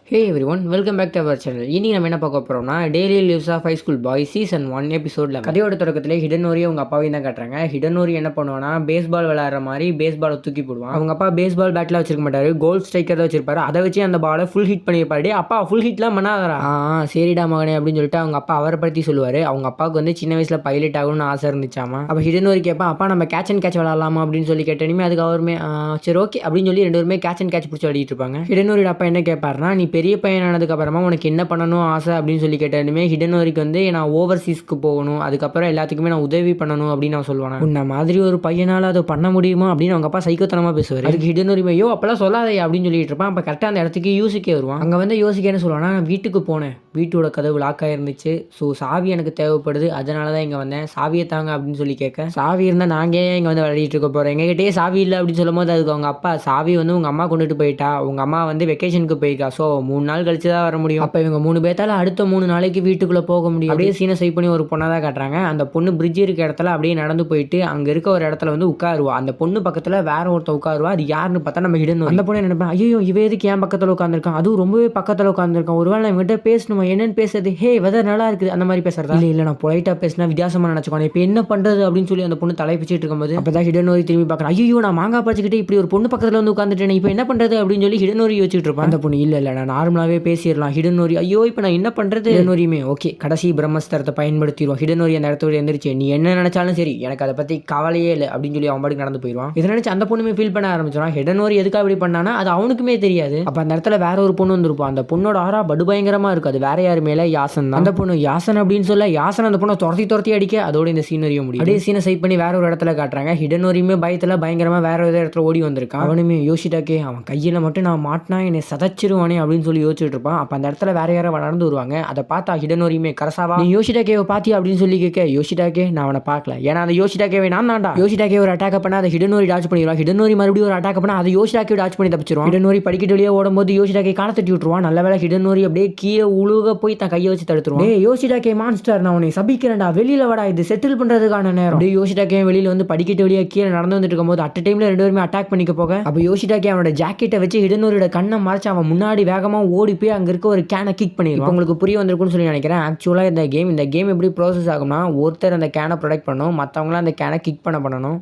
Hey everyone welcome back to our channel. இனி நம்ம என்ன பார்க்க போகிறோம்னா daily lives of high school boy season 1 எபிசோடில் கதையோட தொடக்கத்தில் ஹிடனோரி அவங்க அப்பாவையும் தான் காட்டுறாங்க. ஹிடனோரி என்ன பண்ணுவானா பேஸ்பால் விளையாடுற மாதிரி பேஸ்பாலை தூக்கி போடுவான். அவங்க அப்பா பேஸ்பால் பேட்டில் வச்சிருக்க மாட்டாரு, கோல்ட் ஸ்ட்ரைக்கர் தான் வச்சிருப்பாரு. அதை வச்சு அந்த பாலை ஃபுல் ஹிட் பண்ணியிருப்பாரு. அப்பா ஃபுல் ஹிட்லாம் பண்ணாதரா? சரிடா மகனே அப்படின்னு சொல்லிட்டு அவங்க அப்பா அவரை பற்றி சொல்லுவார். அவங்க அப்பாவுக்கு வந்து சின்ன வயசில் பைலட் ஆகணும்னு ஆசை இருந்துச்சாமா. அப்போ ஹிடனோரி கேட்பா, அப்பா நம்ம கேட்ச் அண்ட் கேட்ச் விளாட்லாமா அப்படின்னு சொல்லி கேட்டேனுமே அதுக்கு அவருமே சரி ஓகே அப்படின்னு சொல்லி ரெண்டு பேருமே கேட்ச் அண்ட் கேட்ச் பிடிச்சி விளையாடிட்டு இருப்பாங்க. ஹிடனோரியோட அப்பா என்ன கேட்பாருனா, நீ பெரிய பையனானதுக்கு அப்புறமா உனக்கு என்ன பண்ணணும் ஆசை அப்படின்னு சொல்லி கேட்டாலுமே ஹிடனோரிக்கு வந்து நான் ஓவர்சீஸ்க்கு போகணும், அதுக்கப்புறம் எல்லாத்துக்குமே நான் உதவி பண்ணணும் அப்படின்னு நான் சொல்லுவேன். உன்ன மாதிரி ஒரு பையனால் அதை பண்ண முடியுமா அப்படின்னு அவங்க அப்பா சைக்கோத்தனமாக பேசுவார். அதுக்கு ஹிடனோரி ஐயோ அப்பெல்லாம் சொல்லாதே அப்படின்னு சொல்லிட்டு இருப்பான். அப்போ கரெக்டாக அந்த இடத்துக்கு யோசிக்க வருவான். அங்கே வந்து யோசிக்கன்னு சொல்லுவானா, நான் வீட்டுக்கு போனேன், வீட்டோட கதவு லாக்காக இருந்துச்சு, ஸோ சாவி எனக்கு தேவைப்படுது, அதனால தான் இங்கே வந்தேன், சாவியை தாங்க அப்படின்னு சொல்லி கேட்க, சாவி இருந்தால் நாங்கள் ஏன் இங்கே வந்து விளையாடிட்டு இருக்க போகிறோம், எங்ககிட்டயே சாவி இல்லை அப்படின்னு சொல்லும் போது அதுக்கு அவங்க அப்பா சாவி வந்து உங்கள் அம்மா கொண்டுட்டு போயிட்டா, உங்கள் அம்மா வந்து வெக்கேஷனுக்கு போயிருக்கா, ஸோ 3 நாள் கழிச்சு தான் வர முடியும். அப்போ இவங்க 3 பேர்த்தால அடுத்த 3 நாளைக்கு வீட்டுக்குள்ளே போக முடியும். அப்படியே சீனை சை பண்ணி ஒரு பொண்ணை தான் காட்டுறாங்க. அந்த பொண்ணு பிரிட்ஜ் இருக்க இடத்துல அப்படியே நடந்து போயிட்டு அங்கே இருக்க ஒரு இடத்துல வந்து உட்காருவா. அந்த பொண்ணு பக்கத்தில் வேற ஒருத்தர் உட்காருவா. அது யாருன்னு பார்த்தா நம்ம ஹிடனோரி. அந்த பொண்ணு நினைப்பேன், ஐயோ இவ எதுக்கு என் பக்கத்தில் உட்காந்துருக்கான், அதுவும் ரொம்பவே பக்கத்தில் உட்காந்துருக்கான், ஒருவேளை நான் இவங்ககிட்ட பேசணுமா, என்னன்னு பேசுறது, ஹே வெதர் நல்லா இருக்குது அந்த மாதிரி பேசுறதா, இல்லை நான் பொலைட்டாக பேசினா வித்தியாசமாக நினச்சிக்கோங்க, இப்போ என்ன பண்ணுறது அப்படின்னு சொல்லி அந்த பொண்ணு தலை பிச்சுட்டு இருக்கும்போது அப்போ தான் ஹிடனோரி திரும்பி பார்க்குறேன், ஐயோ நான் மாங்காய் பறிச்சுக்கிட்டு இப்படி ஒரு பொண்ணு பக்கத்தில் வந்து உட்காந்துட்டேன், இப்போ என்ன பண்ணுறது அப்படின்னு சொல்லி ஹிடனோரி யோசிச்சுட்டு இருப்பான். அந்த பொண்ணு இல்லை நான் நார்மலாகவே பேசிடலாம். ஹிடனோரி ஐயோ இப்போ நான் என்ன பண்ணுறது, ஹிடனோரியுமே ஓகே கடைசி பிரம்மஸ்திரத்தை பயன்படுத்திடுவோம். ஹிடனோரி அந்த இடத்துல எந்திரிச்சு நீ என்ன நினைச்சாலும் சரி எனக்கு அதை பற்றி கவலையே இல்லை அப்படின்னு சொல்லி அவன் பாட்டுக்கு நடந்து போயிடுவான். இதை நினச்சி அந்த பொண்ணுமே ஃபீல் பண்ண ஆரம்பிச்சிடும். ஹிடனோரி எதுக்காக இப்படி பண்ணானா அது அவனுக்குமே தெரியாது. அப்போ அந்த இடத்துல வேற ஒரு பொண்ணு வந்துருப்பான். அந்த பொண்ணோட ஆரா படுபயங்கரமாக இருக்கும். அது வேற யார் மேலே, யாசன் தான். அந்த பொண்ணு யாசன் அப்படின்னு சொல்ல யாசன் அந்த பொண்ணை துரத்தி அடிக்க அதோட இந்த சீனரியை முடியும். அப்படியே சீனை சைட் பண்ணி வேற ஒரு இடத்துல காட்டுறாங்க. ஹிடனோரியுமே பயத்தில் பயங்கரமாக வேற ஒரு இடத்துல ஓடி வந்திருக்கான். அவனுமே யோசிட்டாக்கே அவன் கையில் மட்டும் நான் மாட்டினா என்னை சதைச்சிருவானே அப்படின்னு சொல்லி யோசிச்சுட்டு இருப்பான். அப்போ அந்த இடத்துல வேற யாரோ நடந்து வருவாங்க. அதை பார்த்தா ஹிடனோரியுமே கரசாவா நீ யோசிடாக்கேவை பாத்தியா அப்படின்னு சொல்லி கேட்க, யோசிடாக்கே நான் அவனை பார்க்கல, ஏன்னா அந்த யோசிடாக்கேவை நான் தான்டா. யோசிடாக்கே ஒரு அட்டாக் பண்ணா அதை ஹிடனோரி டாச் பண்ணிடுவான். ஹிடனோரி மறுபடியும் ஒரு அட்டாக் பண்ணா அதை யோசிடாக்கே டாச் பண்ணி தப்பிச்சிருவான். ஹிடனோரி படிக்கட்டு வழியே ஓடும்போது யோசிடாக்கே காலை தட்டி விட்டுருவான். நல்ல வேளை ஹிடனோரி அப்படியே கீழே உழுக போய் தன் கையை வச்சு தடுத்துருவான். யோசிடாக்கே மான்ஸ்டர் நான் உன்னை சபிக்கிறேன்டா, வெளியில வாடா, இது செட்டில் பண்றதுக்கான நேரம். அப்படியே யோசிடாக்கே வெளியில வந்து படிக்கட்டு வழியா கீழே நடந்து வந்துட்டு இருக்கும்போது அட் டைம்ல ரெண்டு பேருமே அட்டாக் பண்ணிக்க போக அப்போ யோசிடாக்கே அவனோட ஜாக்கெட்டை வச்சு ஹிடனோரியோட கண்ணை மறைச்சு அவன் முன்னாடி வேகமா ஓடி போய் அங்க இருக்க ஒரு கேனை கிக் பண்ணிடுவான். உங்களுக்கு புரிய வந்திருக்குன்னு சொல்லி நினைக்கிறேன். ஆக்சுவலாக இந்த கேம் எப்படி ப்ராசஸ் ஆகும்னா, ஒருத்தர் அந்த கேனை ப்ரொடெக்ட் பண்ணணும், மற்றவங்களாம் அந்த கேனை கிக் பண்ணணும்.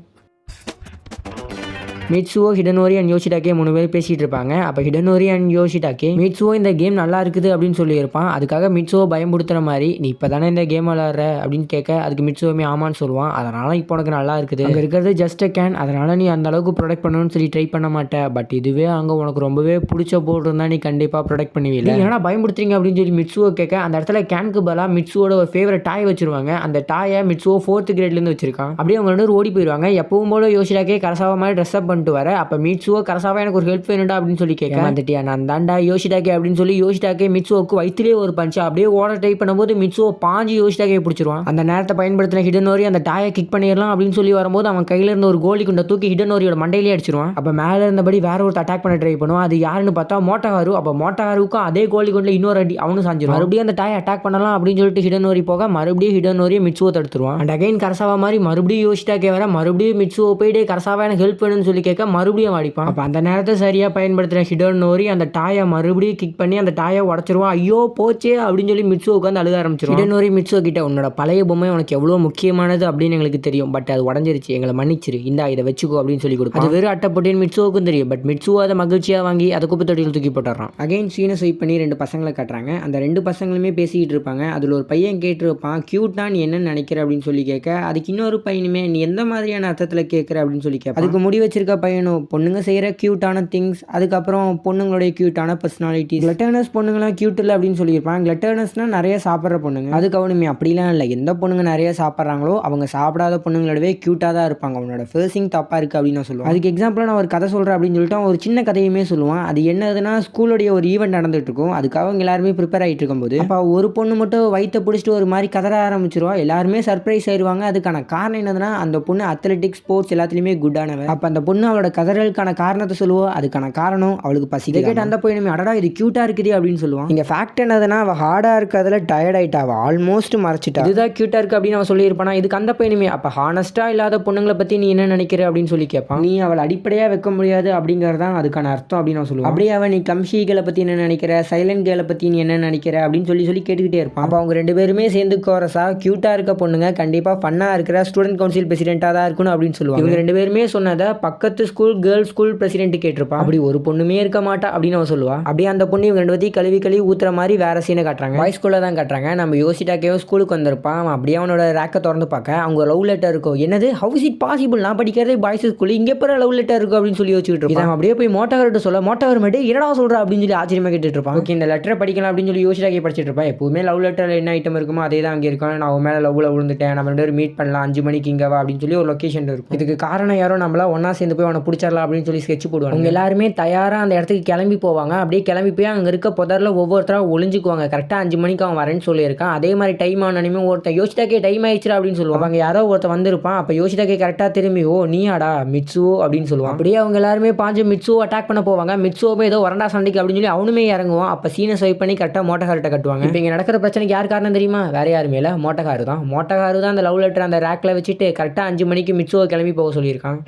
மிட்சுவோ ஹிடனோரி அண்ட் யோசிடாக்கே 3 பேர் பேசிகிட்டு இருப்பாங்க. அப்போ ஹிடனோரி அண்ட் யோசிடாக்கே மிட்சுவோ இந்த கேம் நல்லா இருக்குது அப்படின்னு சொல்லியிருப்பான். அதுக்காக மிட்சுவோ பயம்படுத்துகிற மாதிரி நீ இப்போ தானே இந்த கேம் விளாட்ற அப்படின்னு கேட்க அதுக்கு மிட்சுவோமே ஆமான்னு சொல்லுவான். அதனால் இப்போ உனக்கு நல்லா இருக்குது, அங்கே இருக்கிறது ஜஸ்ட் கேன், அதனால் நீ அந்த அளவுக்கு ப்ரொடெக்ட் பண்ணணும்னு சொல்லி ட்ரை பண்ண மாட்டேன், பட் இதுவே அங்கே உனக்கு ரொம்பவே பிடிச்ச போர்டு இருந்தால் நீ கண்டிப்பாக ப்ரொடெக்ட் பண்ணுவீங்க, ஏன்னா பயன்படுத்துறீங்க அப்படின்னு சொல்லி மிட்சுவோ கேட்க அந்த இடத்துல கேனுக்கு பதிலாக மிட்சுவோட ஒரு ஃபேவரட் டாய் வச்சிருவாங்க. அந்த டாயை மிட்சுவோ 4th கிரேட்லேருந்து வச்சிருக்கான். அப்படியே அவங்க 2 ஓடி போயிடுவாங்க. எப்பவும் போல யோசிடாக்கே கரசாவா மாதிரி ட்ரெஸ் அப் பண்ணிட்டு வர அப்போ மிட்சுவோ கரசாவா எனக்கு ஒரு ஹெல்ப் வேணும்டா அப்படின்னு சொல்லி கேட்க வந்துட்டியா நான் தாண்டா யோசிடாக்கே அப்படின்னு சொல்லி யோசிடாக்கே மிட்சுவோக்கு வயிற்றுலேயே ஒரு பஞ்சு அப்படியே ஓட ட்ரை பண்ணும்போது மிட்சுவோ பாஞ்சு யோசிடாக்கே பிடிச்சிருவான். அந்த நேரத்தை பயன்படுத்தின ஹிடனோரி அந்த டாயை கிக் பண்ணிடலாம் அப்படின்னு சொல்லி வரும்போது அவன் கையில இருந்த ஒரு கோலி குண்டை தூக்கி ஹிடனோரியோட மண்டையிலே அடிச்சிருவான். அப்போ மேலே இருந்தபடி வேற ஒரு அட்டாக் பண்ண ட்ரை பண்ணுவான். அது யாருன்னு பார்த்தா மோட்டோகாரு. அப்போ மோட்டோகாருக்கும் அதே கோலி குண்டில் இன்னொரு அடி அவனும் சாஞ்சிரும். மறுபடியும் அந்த டாயை அட்டாக் பண்ணலாம் அப்படின்னு சொல்லிட்டு ஹிடனோரி போக மறுபடியும் ஹிடனோரியை மிட்சுவோ தடுத்துருவான். அண்ட் அகைன் கரசாவா மாதிரி மறுபடியும் யோசிடாக்கே வர மறுபடியும் மிட்சுவோ போயிட்டு கரசாவா எனக்கு ஹெல்ப் வேணும்னு சொல்லி கேட்க மறுபடியும் அடிப்பான். அப்போ அந்த நேரத்தை சரியாக பயன்படுத்துகிற ஹிடனோரி அந்த டாயை மறுபடியும் கிக் பண்ணி அந்த டாயை உடச்சிருவான். ஐயோ போச்சே அப்படின்னு சொல்லி மிட்சுவோ உட்காந்து அழுக ஆரம்பிச்சிருவான். ஹிடனோரி மிட்சுவோ கிட்ட உன்னோட பழைய பொம்மை உனக்கு எவ்வளோ முக்கியமானது அப்படின்னு எங்களுக்கு தெரியும், பட் அது உடஞ்சிருச்சு, எங்களை மன்னிச்சிரு, இந்தா இதை வச்சுக்கோ அப்படின்னு சொல்லி கொடுக்கும். அது வெறும் அட்டைப்பட்டின்னு மிட்சுவோக்கும் தெரியும், பட் மிட்சுவோ அதை மகிழ்ச்சியாக வாங்கி அதை குப்பை தொட்டியில் தூக்கி போட்டுறான். அகைன் சீனை ஸ்வைப் பண்ணி 2 பசங்களை காட்டுறாங்க. அந்த 2 பசங்களுமே பேசிக்கிட்டு இருப்பாங்க. அதில் ஒரு பையன் கேட்டிருப்பான் கியூட்டா நீ என்ன நினைக்கிற அப்படின்னு சொல்லி கேட்க அதுக்கு இன்னொரு பையனுமே நீ எந்த மாதிரியான அர்த்தத்தில் கேட்குற அப்படின்னு சொல்லி கேட்க அதுக்கு முடி வச்சிருக்க பையனும் பொண்ணுங்க செய்கிற கியூட்டான திங்ஸ், அதுக்கப்புறம் பொண்ணுங்களுடைய கியூட்டான பர்சனாலிட்டி, கிளட்டர்னஸ் பொண்ணுங்களாம் கியூட் இல்லை அப்படின்னு சொல்லியிருப்பாங்க. கிளட்டர்னஸ்னால் நிறைய சாப்பிட்ற பொண்ணுங்க, அதுக்கு அவனுமே அப்படிலாம் இல்லை, எந்த பொண்ணுங்க நிறைய சாப்பிட்றாங்களோ அவங்க சாப்பிடாத பொண்ணுங்களோடவே க்யூட்டாக தான் இருப்பாங்க, அவனோட ஃபேஸிங் தப்பாக இருக்குது அப்படின்னு நான் சொல்லுவேன். அதுக்கு எக்ஸாம்பிளாக நான் ஒரு கதை சொல்கிறேன் அப்படின்னு சொல்லிட்டு ஒரு சின்ன கதையுமே சொல்லுவான். அது என்னதுன்னா ஸ்கூலோடைய ஒரு ஈவெண்ட் நடந்துட்டு இருக்கும். அதுக்காக அவங்க எல்லாருமே ப்ரிப்பேர் ஆகிட்டு இருக்கும்போது அப்போ ஒரு பொண்ணு மட்டும் வயிற்ற பிடிச்சிட்டு ஒரு மாதிரி கதற ஆரம்பிச்சிருவா. எல்லாருமே சர்ப்ரைஸ் ஆயிடுவாங்க. அதுக்கான காரணம் என்னதுன்னா அந்த பொண்ணு அத்லெட்டிக்ஸ் ஸ்போர்ட்ஸ் எல்லாத்துலேயுமே குட்டானவன். அப்போ அந்த பொண்ணு பொண்ணு அவளோட கதறலுக்கான காரணத்தை சொல்லுவோம். அதுக்கான காரணம் அவளுக்கு பசி. கேட்டு அந்த பையனுமே அடடா இது க்யூட்டாக இருக்குது அப்படின்னு சொல்லுவான். இங்கே ஃபேக்ட் என்னதுன்னா அவள் ஹார்டாக இருக்கிறதுல டயர்ட் ஆகிட்டா, அவள் ஆல்மோஸ்ட் மறைச்சிட்டா. இதுதான் க்யூட்டாக இருக்குது அப்படின்னு அவன் சொல்லியிருப்பானா. இதுக்கு அந்த பையனுமே அப்போ ஹானஸ்ட்டாக இல்லாத பொண்ணுங்களை பற்றி நீ என்ன நினைக்கிற அப்படின்னு சொல்லி கேட்பான். நீ அவளை அடிப்படையாக வைக்க முடியாது அப்படிங்கிறதான் அதுக்கான அர்த்தம் அப்படின்னு நான் சொல்லுவேன். அப்படியே அவன் நீ கிளம்ஷி கேலை பற்றி என்ன நினைக்கிற, சைலண்ட் கேலை பற்றி நீ என்ன நினைக்கிற அப்படின்னு சொல்லி கேட்டுக்கிட்டே இருப்பான். அப்போ அவங்க 2 பேருமே சேர்ந்து கோரஸா க்யூட்டாக இருக்க பொண்ணுங்க கண்டிப்பாக ஃபன்னாக இருக்கிற ஸ்டூடெண்ட் கவுன்சில் பிரசிடென்ட்டாக தான் இருக்கணும் அப்படின்னு சொல்லுவாங்க. இவங்க 2 பேருமே சொன்னதை பக்கத்து ஸ்கூல் கேர்ள்ஸ் ஸ்கூல் பிரசிடென்ட் கேட்டிருப்பான். அப்படி ஒரு பொண்ணுமே இருக்க மாட்டா அப்படின்னு அவன் சொல்லுவா. அப்படியே அந்த பொண்ணு இவங்க 2 பேத்தையும் கழுவி ஊத்துற மாதிரி வேற சீனை காட்டுறாங்க. பாய்ஸ் ஸ்கூலில் தான் காட்டுறாங்க. நம்ம யோசிட்டாக்கேவும் ஸ்கூலுக்கு வந்திருப்பான். அவன் அப்படியே அவனோட ரேக்கை திறந்து பார்க்க அவங்க லவ் லெட்டர் இருக்கும். என்னது ஹவு இஸ் இட் பாசிபிள், நான் படிக்கிறதே பாய்ஸ் ஸ்கூல், இங்கே போகிற லவ் லெட்டர் இருக்கும் அப்படின்னு சொல்லி யோசிச்சுட்டு இருப்பான். அப்படியே போய் மோட்டோகார்ட்ட சொல்ல மோட்டோகார் மட்டும் என்னடா சொல்கிறா அப்படின்னு சொல்லி ஆச்சரியமாக கேட்டுட்டு இருப்பான். ஓகே இந்த லெட்டரை படிக்கலாம் அப்படின்னு சொல்லி யோசிச்சாக்கே படிச்சுட்டு இருப்பான். எப்பவுமே லவ் லெட்டரில் என்ன ஐட்டம் இருக்குமோ அதே தான் அங்கே இருக்கும். நான் அவன் மேலே லவ்வில் விழுந்துட்டேன், நம்ம 2 பேரும் மீட் பண்ணலாம் 5 மணிக்கு இங்கே வா அப்படின்னு சொல்லி ஒரு லொக்கேஷன் இருக்கும். இதுக்கு காரணம் யாரோ நம்மளா ஒன்றா சேர்ந்து போய் அவனை பிடிச்சிடலாம் அப்படின்னு சொல்லி ஸ்கெட்ச் போடுவாங்க. அவங்க எல்லாருமே தயாராக அந்த இடத்துக்கு கிளம்பி போவாங்க. அப்படியே கிளம்பி போய் அங்கே இருக்க புதரில் ஒவ்வொருத்தராக ஒளிஞ்சுக்குவாங்க. கரெக்டாக 5 மணிக்கு அவன் வரேன்னு சொல்லியிருக்கான். அதே மாதிரி டைம் ஆனனுமே ஒருத்தன் யோசிச்சாக்கே டைம் ஆயிடுச்சு அப்படின்னு சொல்லுவாங்க. அங்கே யாரோ ஒருத்தன் வந்திருப்பான். அப்போ யோசிச்சாக்கே கரெக்டாக திரும்பி ஓ நீயாடா மிட்சுவோ அப்படின்னு சொல்லுவான். அப்படியே அவங்க எல்லாருமே பாஞ்சு மிட்சுவோ அட்டாக் பண்ண போவாங்க. மிட்சுவோமே ஏதோ வரண்டா சண்டைக்கு அப்படின்னு சொல்லி அவனுமே இறங்குவான். அப்போ சீனை ஸ்வைப் பண்ணி கரெக்டாக மோட்டோகார்ட்ட கட்டுவாங்க. இப்போ இங்கே நடக்கிற பிரச்சனைக்கு யார் காரணம் தெரியுமா? வேற யாருமே இல்லை, மோட்டோகாரு தான். மோட்டோகாரு தான் அந்த லவ் லெட்டர் அந்த ரேக்கில் வச்சுட்டு கரெக்டாக 5 மணிக்கு மிட்சுவோ கிளம்பி போக சொல்லியிருக்கான்.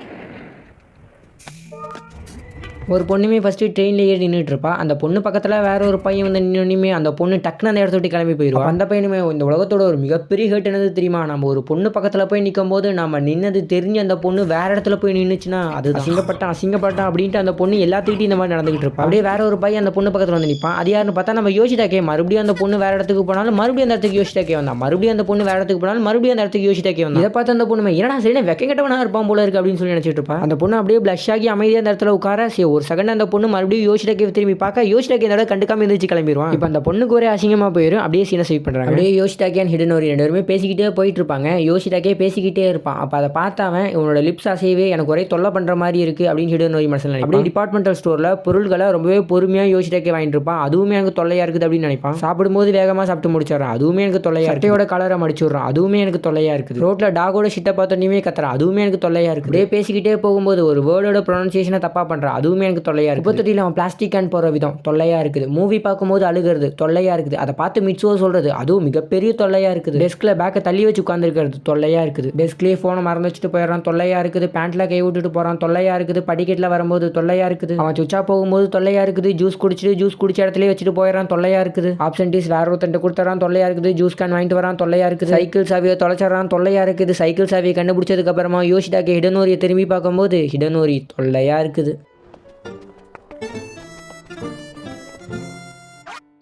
ஒரு பொண்ணுமே ஃபஸ்ட்டு ட்ரெயினில் ஏறி நின்றுட்டு இருப்பா. அந்த பொண்ணு பக்கத்தில் வேற ஒரு பையன் வந்து நின்றுமே அந்த பொண்ணு டக்குன்னு அந்த இடத்த விட்டு கிளம்பி போயிடுவா. அந்த பையனுமே இந்த உலகத்தோட ஒரு மிகப்பெரிய ஹேட் என்னது தெரியுமா? நம்ம ஒரு பொண்ணு பக்கத்தில் போய் நிற்கும் போது நம்ம நின்னது தெரிஞ்சு அந்த பொண்ணு வேற இடத்துல போய் நின்றுச்சுன்னா அது அசிங்கப்பட்டான் அப்படின்ட்டு அந்த பொண்ணு எல்லாத்துக்கிட்டையும் இந்த மாதிரி நடந்துகிட்டு இருப்பா. அப்படியே வேற ஒரு பையன் அந்த பொண்ணு பக்கத்தில் வந்து நிற்பான். அது யாருன்னு பார்த்தா நம்ம யோசிட்டாக்கே. மறுபடியும் அந்த பொண்ணு வேற இடத்துக்கு போனாலும் மறுபடியும் அந்த இடத்துக்கு யோசிட்டாக்கே வந்தான். மறுபடியும் அந்த பொண்ணு வேற இடத்துக்கு போனாலும் மறுபடியும் அந்த இடத்துக்கு யோசிட்டாக்கே வந்தான். இதை பார்த்து அந்த பொண்ணு என்னடா சரி வெக்க கட்டவனா இருப்பான் போல இருக்கு அப்படின்னு சொல்லி நினைச்சிட்டு இருப்பான். அந்த பொண்ணு அப்படியே பிளஷ் ஆகி அமைதியாக அந்த இடத்துல உட்கார ஒரு செகண்ட் அந்த பொண்ணு மறுபடியும் யோசிட்டாக்கே திரும்பி பார்க்க யோசிட்டாக்கே இந்த கண்டுக்காம இருந்துச்சு கிளம்பிடுவான். இப்போ அந்த பொண்ணுக்கு ஒரே அசிங்கமாக போயிடும். அப்படியே சீனை ஸ்வைப் பண்ணுறாங்க. அப்படியே யோசிட்டாக்கே அண்ட் ஹிடனோரி 2 பேருமே பேசிக்கிட்டே போயிட்டு இருப்பாங்க. யோசிட்டாக்கே பேசிக்கிட்டே இருப்பான். அப்போ அதை பார்த்தாவன் இவனோட லிப்ஸ் அசைவே எனக்கு ஒரே தொல்லை பண்ணுற மாதிரி இருக்குது அப்படின்னு ஹிடனோரி மனசில் நினைப்பான். அப்படியே டிபார்ட்மெண்டல் ஸ்டோரில் பொருள்களை ரொம்பவே பொறுமையாக யோசிட்டாக்கே வாங்கிட்டு இருப்பான். அதுவுமே எனக்கு தொல்லையாக இருக்குது அப்படின்னு நினைப்பான். சாப்பிடும்போது வேகமாக சாப்பிட்டு முடிச்சிடறான். அதுவுமே எனக்கு தொல்லையாக இருக்குது. சட்டையோட கலரை மடிச்சுடுறான். அதுவுமே எனக்கு தொல்லையாக இருக்குது. ரோட்டில் டாகோட ஷிட்டை பார்த்தோன்னே கத்துறான். அதுவுமே எனக்கு தொல்லையாக இருக்குது. அப்படியே பேசிக்கிட்டே போகும்போது ஒரு வேர்டோட ப்ரொனன்சியேஷனை தப்பாக பண்ணுறான். அதுவுமே எனக்கு தொல்லையாக இருக்குது. இப்போதைக்கு அவன் பிளாஸ்டிக் கேன் போகிற விதம் தொல்லையாக இருக்குது. மூவி பார்க்கும்போது அழுகிறது தொல்லையாக இருக்குது. அதை பார்த்து மிட்சுவோ சொல்கிறது அதுவும் மிகப்பெரிய தொல்லையாக இருக்குது. டெஸ்கில் பேக்கை தள்ளி வச்சு உட்காந்துருக்கிறது தொல்லையாக இருக்குது. டெஸ்க்லேயே ஃபோனை மறந்து வச்சுட்டு போயிடறான் தொல்லையாக இருக்குது. பேண்ட்டில் கை விட்டுட்டு போகிறான் தொல்லையாக இருக்குது. படிக்கட்டில் வரும்போது தொல்லையாக இருக்குது. அவன் சுச்சா போகும்போது தொல்லையாக இருக்குது. ஜூஸ் குடிச்ச இடத்துல வச்சுட்டு போயிடறான் தொல்லையாக இருக்குது. ஆப்சன்டீஸ் வேற ஒருத்தன் கொடுத்துறான் தொல்லையாக இருக்குது. ஜூஸ் கேன் வாங்கிட்டு வரான் தொல்லையாக இருக்குது. சைக்கிள் சாவியை தொலைச்சிடறான் தொல்லையாக இருக்குது. சைக்கிள் சாவியை கண்டுபிடிச்சதுக்கு அப்புறமா யோசிட்டாக்கே ஹிடனோரியை திரும்பி பார்க்கும்போது ஹிடனோரி தொல்லையாக இருக்குது.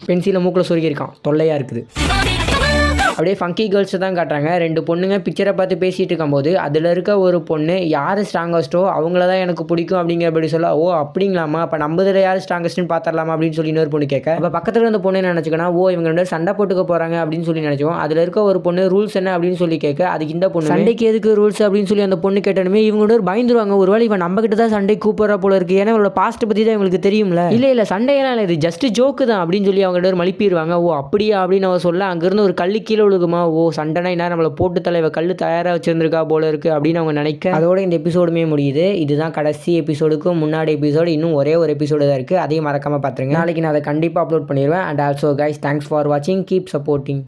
பென்சிலை மூக்கில் சொருகியிருக்கான் தொல்லையாக இருக்குது. அப்படியே ஃபங்கி கேர்ள்ஸை தான் காட்டுறாங்க. 2 பொண்ணுங்க பிக்சரை பார்த்து பேசிகிட்டு இருக்கும்போது அதில் இருக்க ஒரு பொண்ணு யார் ஸ்ட்ராங்கஸ்ட்டோ அவங்கள தான் எனக்கு பிடிக்கும் அப்படிங்கிறபடி சொல்ல ஓ அப்படிங்களாமா அப்போ நம்பதில் யார் ஸ்ட்ராங்கஸ்ட்னு பார்த்துடலாமா அப்படின்னு சொல்லி இன்னொரு பொண்ணு கேட்க அப்போ பக்கத்தில் இருந்த பொண்ணு நினச்சிக்கனா ஓ இவங்க 2 சண்டை போட்டுக்க போகிறாங்க அப்படின்னு சொல்லி நினச்சோம். அதில் இருக்க ஒரு பொண்ணு ரூல்ஸ் என்ன அப்படின்னு சொல்லி கேட்க அதுக்கு இந்த பொண்ணு சண்டைக்கு எதுக்கு ரூல்ஸ் அப்படின்னு சொல்லி அந்த பொண்ணு கேட்டனுமே இவங்க ஒரு பயந்துருவாங்க. ஒருவேளை இவன் நம்ம கிட்ட தான் சண்டை கூப்பிட்ற போல இருக்குது. ஏன்னா இவளோட பாஸ்ட் பற்றி தான் இவங்களுக்கு தெரியும்ல. இல்லை சண்டையெல்லாம் இல்லை இது ஜஸ்ட் ஜோக்கு தான் அப்படின்னு சொல்லி அவங்க 2 மலிப்பிடுவாங்க. ஓ அப்படியா அப்படின்னு அவ சொல்ல அங்கேருந்து ஒரு கல்லு கீழே விழுகுமா ஓ சண்டைனா என்ன நம்மளை போட்டு தலைவ கல் தயாராக வச்சிருந்திருக்கா போல இருக்கு அப்படின்னு அவங்க நினைக்க அதோட இந்த எபிசோடுமே முடியுது. இதுதான் கடைசி எபிசோடுக்கு முன்னாடி எபிசோடு இன்னும் ஒரே ஒரு எபிசோடு தான் இருக்குது. அதையும் மறக்காமல் பார்த்துருங்க. நாளைக்கு நான் அதை கண்டிப்பாக அப்லோட் பண்ணிடுவேன். And also guys thanks for வாட்சிங். Keep supporting.